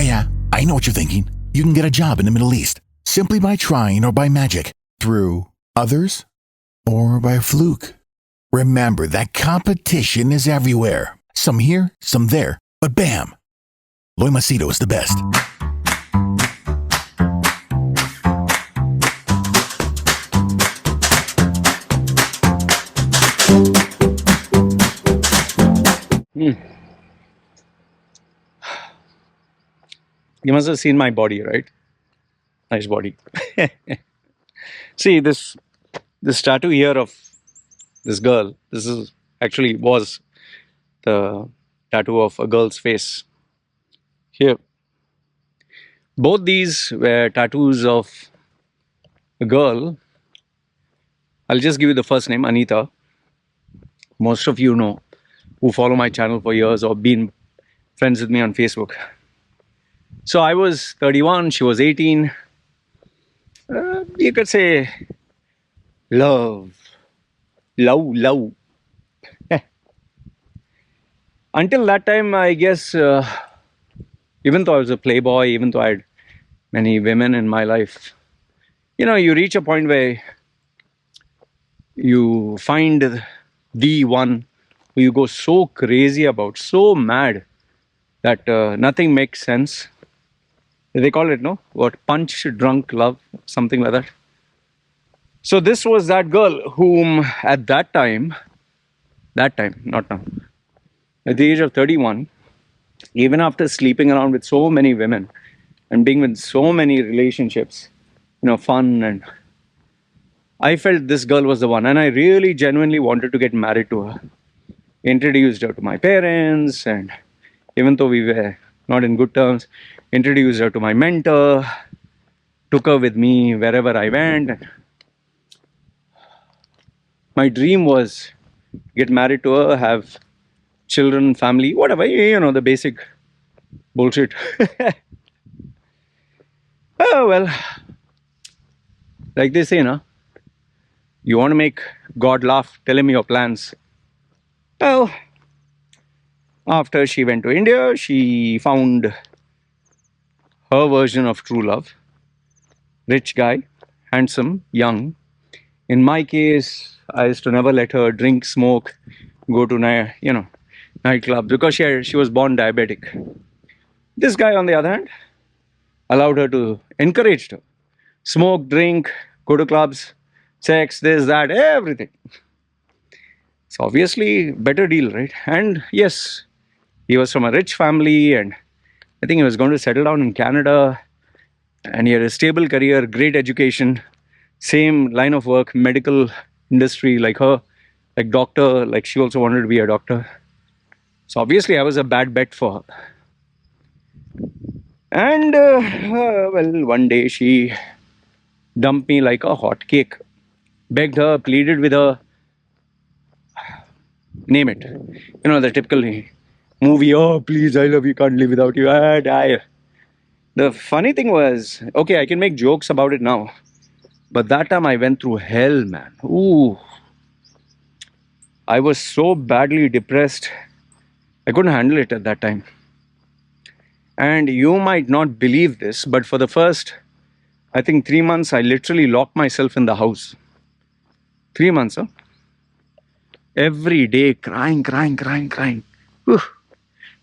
Yeah, I know what you're thinking. You can get a job in the Middle East simply by trying or by magic, through others, or by fluke. Remember that competition is everywhere. Some here, some there, but bam! Loy Machedo is the best. You must have seen my body, right? Nice body. See, this tattoo here of this girl, this is actually was the tattoo of a girl's face. Here. Both these were tattoos of a girl. I'll just give you the first name, Anita. Most of you know, who follow my channel for years or been friends with me on Facebook. So I was 31, she was 18. You could say love. Until that time, I guess, even though I was a playboy, even though I had many women in my life, you reach a point where you find the one who you go so crazy about, so mad, that nothing makes sense. They call it, no? What? Punch drunk love, something like that. So this was that girl whom at that time, not now, at the age of 31, even after sleeping around with so many women and being with so many relationships, fun, and I felt this girl was the one, and I really genuinely wanted to get married to her. Introduced her to my parents, and even though we were not in good terms, introduced her to my mentor, took her with me wherever I went. My dream was get married to her, have children, family, whatever, the basic bullshit. Oh, well, like they say, you want to make God laugh, tell him your plans. Well, after she went to India, she found her version of true love. Rich guy, handsome, young. In my case, I used to never let her drink, smoke, go to nightclubs, because she was born diabetic. This guy, on the other hand, allowed her to, encouraged her. Smoke, drink, go to clubs, sex, this, that, everything. So obviously, better deal, right? And yes, he was from a rich family, and I think he was going to settle down in Canada, and he had a stable career, great education, same line of work, medical industry like her, like doctor, like she also wanted to be a doctor. So obviously, I was a bad bet for her. And well, one day she dumped me like a hot cake. Begged her, pleaded with her, name it. The typical movie, oh please, I love you, can't live without you, I die. The funny thing was, okay, I can make jokes about it now, but that time I went through hell, man. Ooh. I was so badly depressed, I couldn't handle it at that time. And you might not believe this, but for the first, I think 3 months, I literally locked myself in the house. 3 months, huh? Every day, crying. Whew.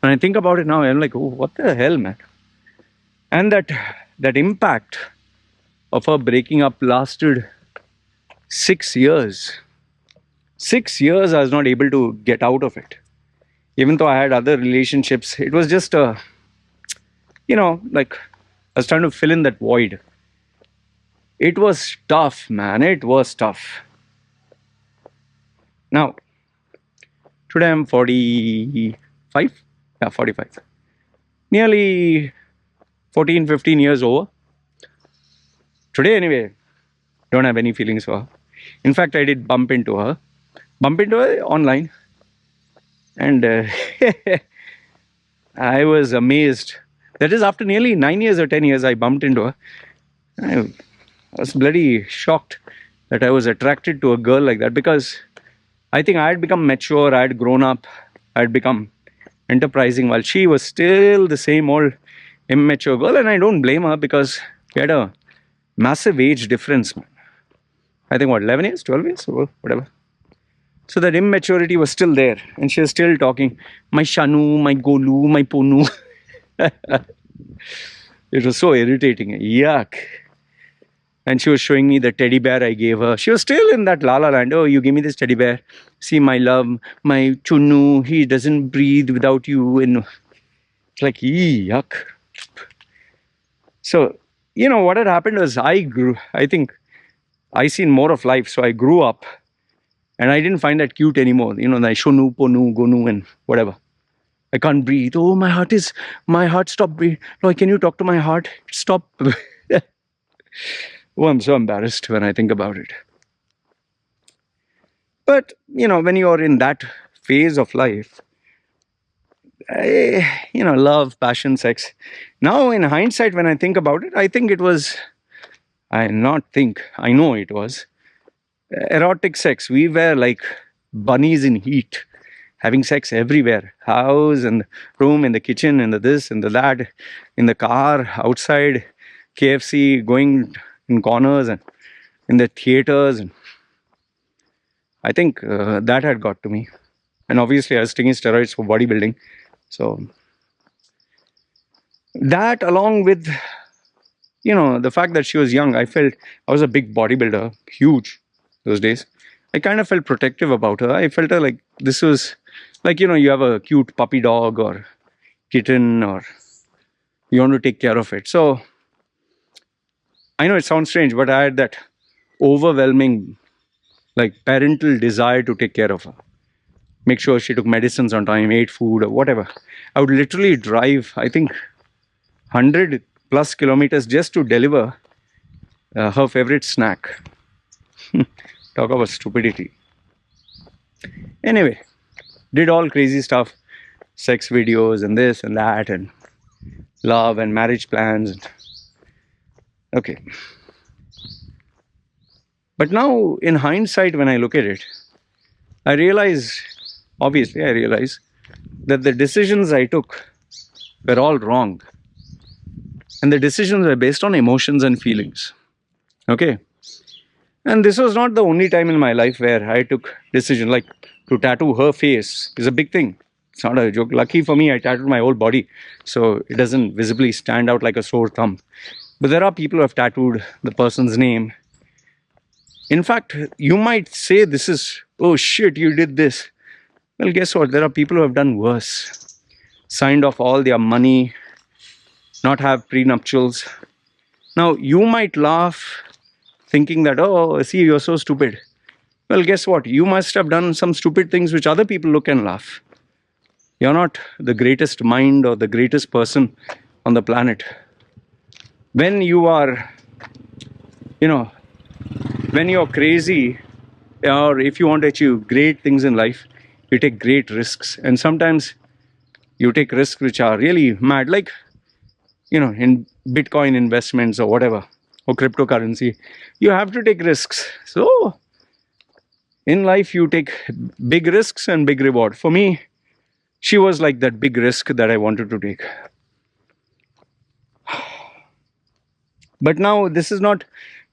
When I think about it now, I'm like, oh, what the hell, man? And that impact of her breaking up lasted 6 years. 6 years I was not able to get out of it. Even though I had other relationships, it was just like I was trying to fill in that void. It was tough, man. It was tough. Now, today I'm 45. Yeah, 45. Nearly 14, 15 years over. Today, anyway, don't have any feelings for her. In fact, I did bump into her online. And I was amazed. That is, after nearly 9 years or 10 years, I bumped into her. I was bloody shocked that I was attracted to a girl like that, because I think I had become mature, I had grown up, I had become enterprising, while she was still the same old immature girl, and I don't blame her because we had a massive age difference, man. I think what, 11 years, 12 years, or whatever. So that immaturity was still there, and she was still talking, my Shanu, my Golu, my Ponu. It was so irritating. Yuck. And she was showing me the teddy bear I gave her. She was still in that la la land. Oh, you gave me this teddy bear. See, my love, my Chunu, he doesn't breathe without you. And it's like, yuck. So, what had happened was I grew, I think I seen more of life. So I grew up and I didn't find that cute anymore. The Shonu, Ponu, Gonu, and whatever. I can't breathe. Oh, my heart stopped breathing. Loy, can you talk to my heart? Stop. Oh, I'm so embarrassed when I think about it. But, when you're in that phase of life, love, passion, sex. Now, in hindsight, when I think about it, I think it was, I know it was erotic sex. We were like bunnies in heat, having sex everywhere. House and room, in the kitchen, in the this, in the that, in the car, outside, KFC, going in corners and in the theaters. And I think that had got to me. And obviously, I was taking steroids for bodybuilding. So that, along with, the fact that she was young, I felt I was a big bodybuilder, huge those days. I kind of felt protective about her. I felt her like this was like, you have a cute puppy dog or kitten, or you want to take care of it. So I know it sounds strange, but I had that overwhelming, like, parental desire to take care of her. Make sure she took medicines on time, ate food, or whatever. I would literally drive, I think, 100 plus kilometers just to deliver her favorite snack. Talk about stupidity. Anyway, did all crazy stuff, sex videos and this and that, and love and marriage plans. Okay. But now, in hindsight, when I look at it, I realize that the decisions I took were all wrong. And the decisions were based on emotions and feelings. Okay. And this was not the only time in my life where I took decision, like to tattoo her face is a big thing. It's not a joke. Lucky for me, I tattooed my whole body, so it doesn't visibly stand out like a sore thumb. But there are people who have tattooed the person's name. In fact, you might say this is, oh shit, you did this. Well, guess what? There are people who have done worse. Signed off all their money, not have prenuptials. Now, you might laugh thinking that, oh, see, you're so stupid. Well, guess what? You must have done some stupid things which other people look and laugh. You're not the greatest mind or the greatest person on the planet. When you are, when you're crazy, or if you want to achieve great things in life, you take great risks. And sometimes you take risks which are really mad, like, in Bitcoin investments or whatever, or cryptocurrency. You have to take risks. So in life, you take big risks and big reward. For me, she was like that big risk that I wanted to take. But now, this is not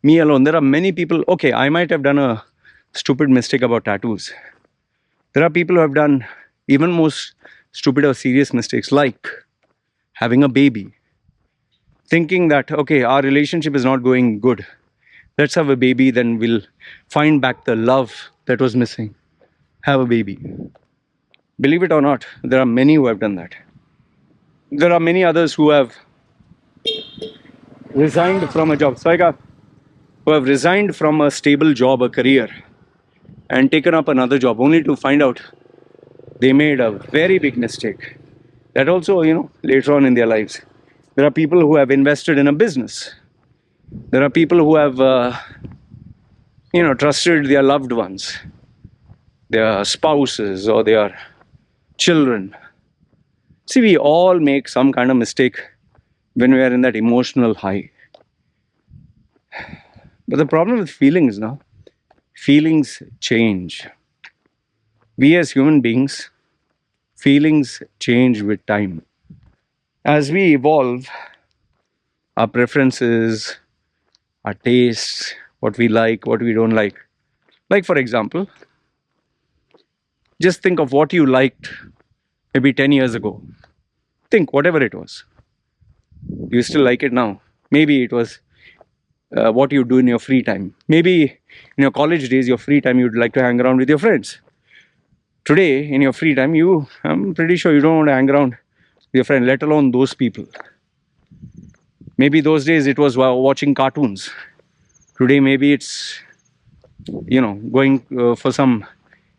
me alone. There are many people. Okay, I might have done a stupid mistake about tattoos. There are people who have done even more stupid or serious mistakes, like having a baby. Thinking that, okay, our relationship is not going good. Let's have a baby, then we'll find back the love that was missing. Have a baby. Believe it or not, there are many who have done that. There are many others who have resigned from a job. Who have resigned from a stable job, a career, and taken up another job only to find out they made a very big mistake. That also, later on in their lives. There are people who have invested in a business. There are people who have, trusted their loved ones, their spouses or their children. See, we all make some kind of mistake when we are in that emotional high. But the problem with feelings now, feelings change. We as human beings, feelings change with time. As we evolve, our preferences, our tastes, what we like, what we don't like for example, just think of what you liked maybe 10 years ago. Think whatever it was. You still like it now. Maybe it was what you do in your free time. Maybe in your college days, your free time, you'd like to hang around with your friends. Today, in your free time, I'm pretty sure you don't want to hang around with your friend, let alone those people. Maybe those days it was watching cartoons. Today, maybe it's, going for some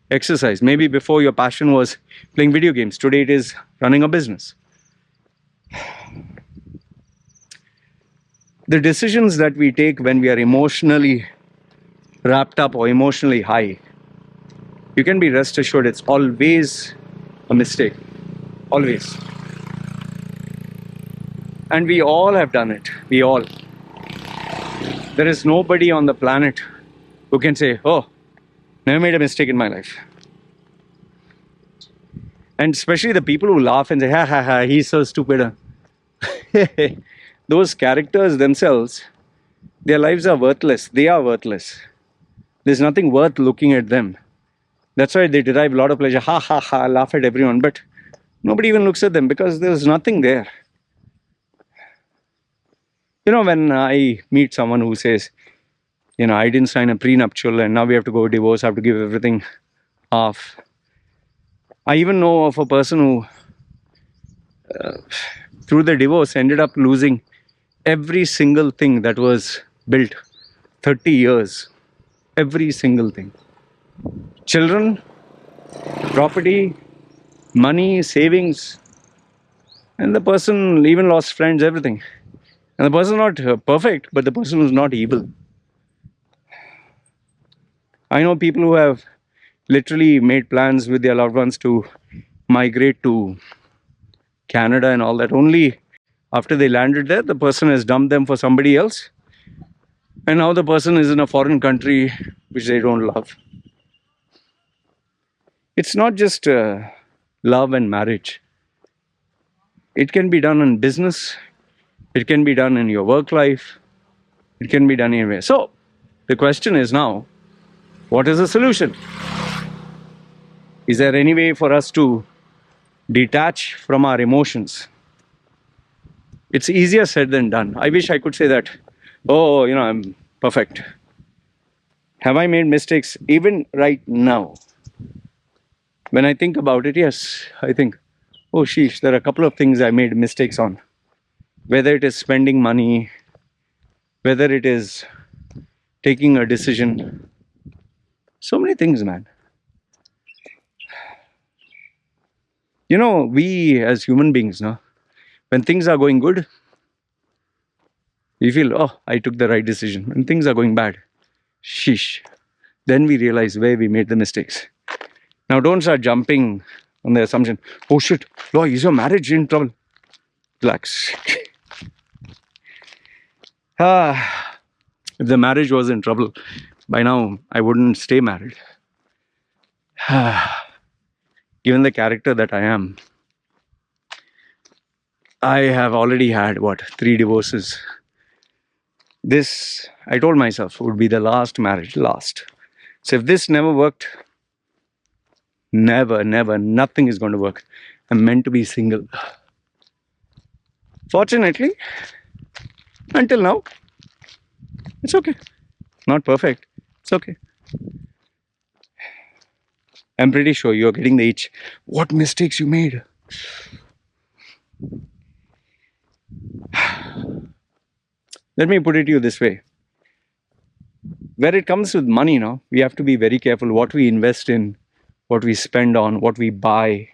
exercise. Maybe before your passion was playing video games. Today it is running a business. The decisions that we take when we are emotionally wrapped up or emotionally high, you can be rest assured it's always a mistake. Always. And we all have done it. We all. There is nobody on the planet who can say, oh, never made a mistake in my life. And especially the people who laugh and say, ha ha ha, he's so stupid. Those characters themselves, their lives are worthless. They are worthless. There's nothing worth looking at them. That's why they derive a lot of pleasure. Ha ha ha, laugh at everyone. But nobody even looks at them because there's nothing there. When I meet someone who says, I didn't sign a prenuptial and now we have to go divorce, I have to give everything off. I even know of a person who, through the divorce, ended up losing every single thing that was built 30 years. Every single thing. Children, property, money, savings. And the person even lost friends, everything. And the person is not perfect, but the person is not evil. I know people who have literally made plans with their loved ones to migrate to Canada and all that. Only after they landed there, the person has dumped them for somebody else. And now the person is in a foreign country which they don't love. It's not just love and marriage. It can be done in business. It can be done in your work life. It can be done anywhere. So, the question is now, what is the solution? Is there any way for us to detach from our emotions? It's easier said than done. I wish I could say that, I'm perfect. Have I made mistakes? Even right now, when I think about it, yes, I think, oh sheesh, there are a couple of things I made mistakes on. Whether it is spending money, whether it is taking a decision. So many things, man. We as human beings, when things are going good, we feel, oh, I took the right decision. When things are going bad, sheesh, then we realize where we made the mistakes. Now, don't start jumping on the assumption, oh shit, Loy, is your marriage in trouble? Relax. If the marriage was in trouble, by now I wouldn't stay married. Given the character that I am, I have already had, 3 divorces. This, I told myself, would be the last marriage, last. So if this never worked, never, nothing is going to work. I'm meant to be single. Fortunately, until now, it's okay. Not perfect. It's okay. I'm pretty sure you're getting the itch. What mistakes you made? Let me put it to you this way. Where it comes with money, we have to be very careful what we invest in, what we spend on, what we buy.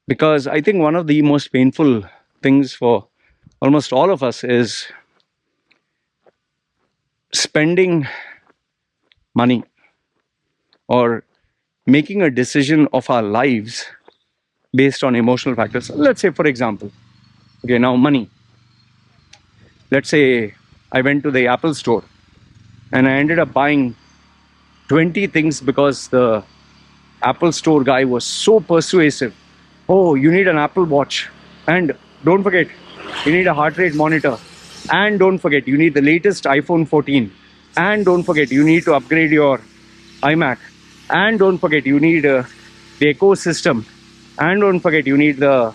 Because I think one of the most painful things for almost all of us is spending money or making a decision of our lives based on emotional factors. Let's say, for example, okay, now money. Let's say I went to the Apple store and I ended up buying 20 things because the Apple store guy was so persuasive. Oh, you need an Apple Watch. And don't forget, you need a heart rate monitor. And don't forget, you need the latest iPhone 14. And don't forget, you need to upgrade your iMac. And don't forget, you need the ecosystem. And don't forget, you need the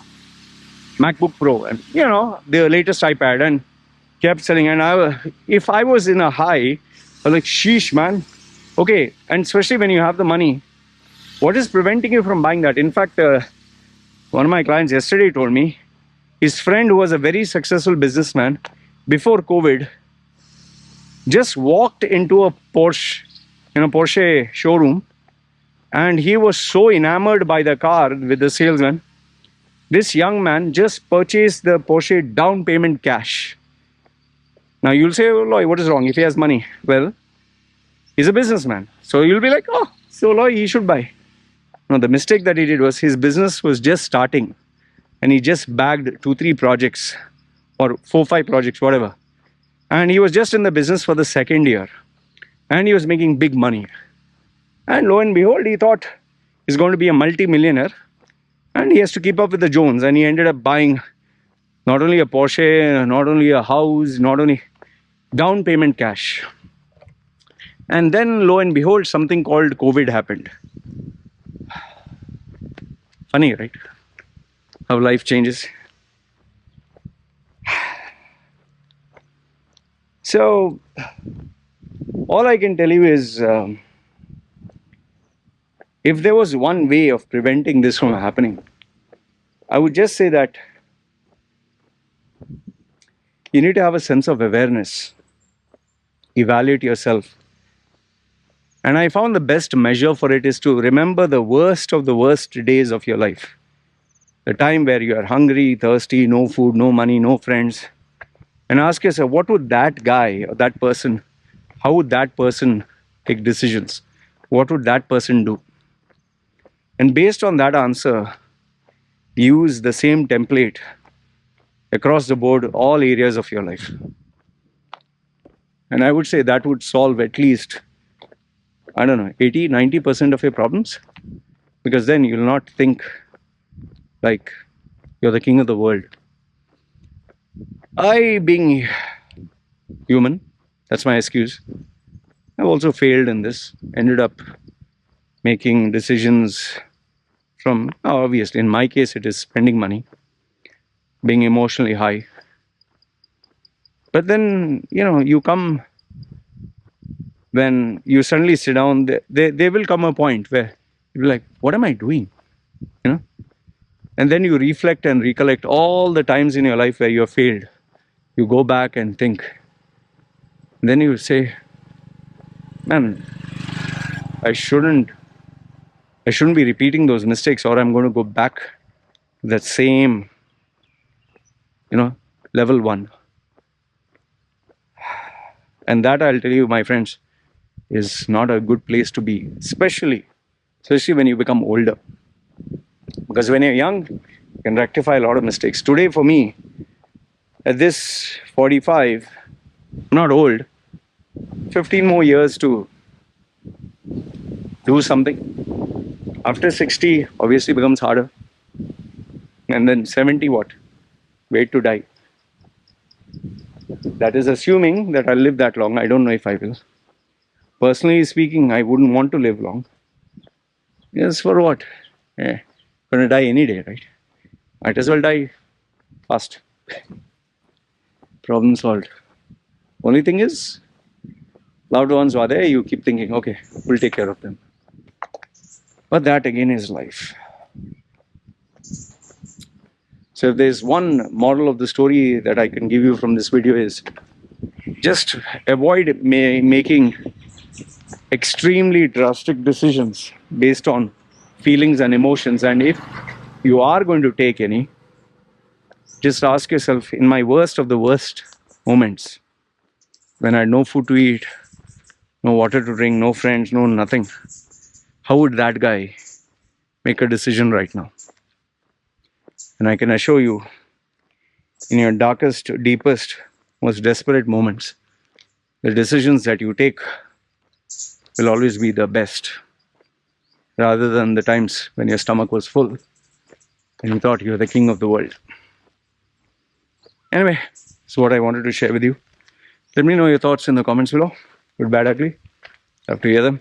MacBook Pro and the latest iPad, and kept selling. And if I was in a high, I was like, sheesh, man. Okay, and especially when you have the money, what is preventing you from buying that? In fact, one of my clients yesterday told me his friend, who was a very successful businessman before COVID, just walked into a Porsche showroom, and he was so enamored by the car with the salesman. This young man just purchased the Porsche down payment cash. Now you'll say, oh, Loy, what is wrong if he has money? Well, he's a businessman. So you'll be like, oh, so Loy, he should buy. No, the mistake that he did was his business was just starting, and he just bagged 2-3 projects or 4-5 projects, whatever. And he was just in the business for the second year, and he was making big money. And lo and behold, he thought he's going to be a multi-millionaire, and he has to keep up with the Jones. And he ended up buying not only a Porsche, not only a house, not only down payment cash. And then lo and behold, something called COVID happened. Funny, right? How life changes. So, all I can tell you is, if there was one way of preventing this from happening, I would just say that you need to have a sense of awareness, evaluate yourself. And I found the best measure for it is to remember the worst of the worst days of your life. The time where you are hungry, thirsty, no food, no money, no friends. And ask yourself, what would that guy or that person, how would that person take decisions? What would that person do? And based on that answer, use the same template across the board, all areas of your life. And I would say that would solve at least, 80, 90% of your problems. Because then you'll not think like you're the king of the world. I, being human, that's my excuse, I've also failed in this. Ended up making decisions from, obviously, in my case, it is spending money, being emotionally high. But then, you come, when you suddenly sit down, there will come a point where you'll be like, what am I doing? And then you reflect and recollect all the times in your life where you have failed. You go back and think. And then you say, man, I shouldn't be repeating those mistakes, or I'm going to go back to that same, level 1. And that, I'll tell you, my friends, is not a good place to be, especially when you become older. Because when you're young, you can rectify a lot of mistakes. Today, for me, at this 45, I'm not old, 15 more years to do something. After 60, obviously becomes harder. And then 70, what? Wait to die. That is assuming that I'll live that long. I don't know if I will. Personally speaking, I wouldn't want to live long. Yes, for what? Gonna die any day, right? Might as well die fast. Problem solved. Only thing is, loved ones are there, you keep thinking, okay, we'll take care of them. But that again is life. So if there's one model of the story that I can give you from this video is, just avoid making extremely drastic decisions based on feelings and emotions. And if you are going to take any, just ask yourself, in my worst of the worst moments, when I had no food to eat, no water to drink, no friends, no nothing, how would that guy make a decision right now? And I can assure you, in your darkest, deepest, most desperate moments, the decisions that you take will always be the best, rather than the times when your stomach was full and you thought you were the king of the world. Anyway, it's what I wanted to share with you. Let me know your thoughts in the comments below. Good, bad, ugly. Love to hear them.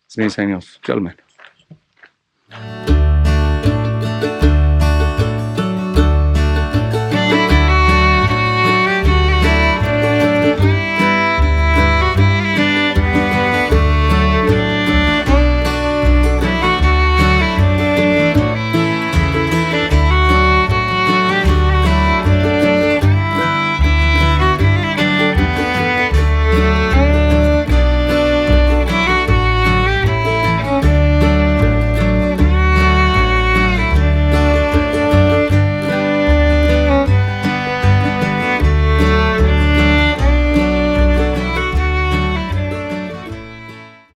It's me signing off. Chal man.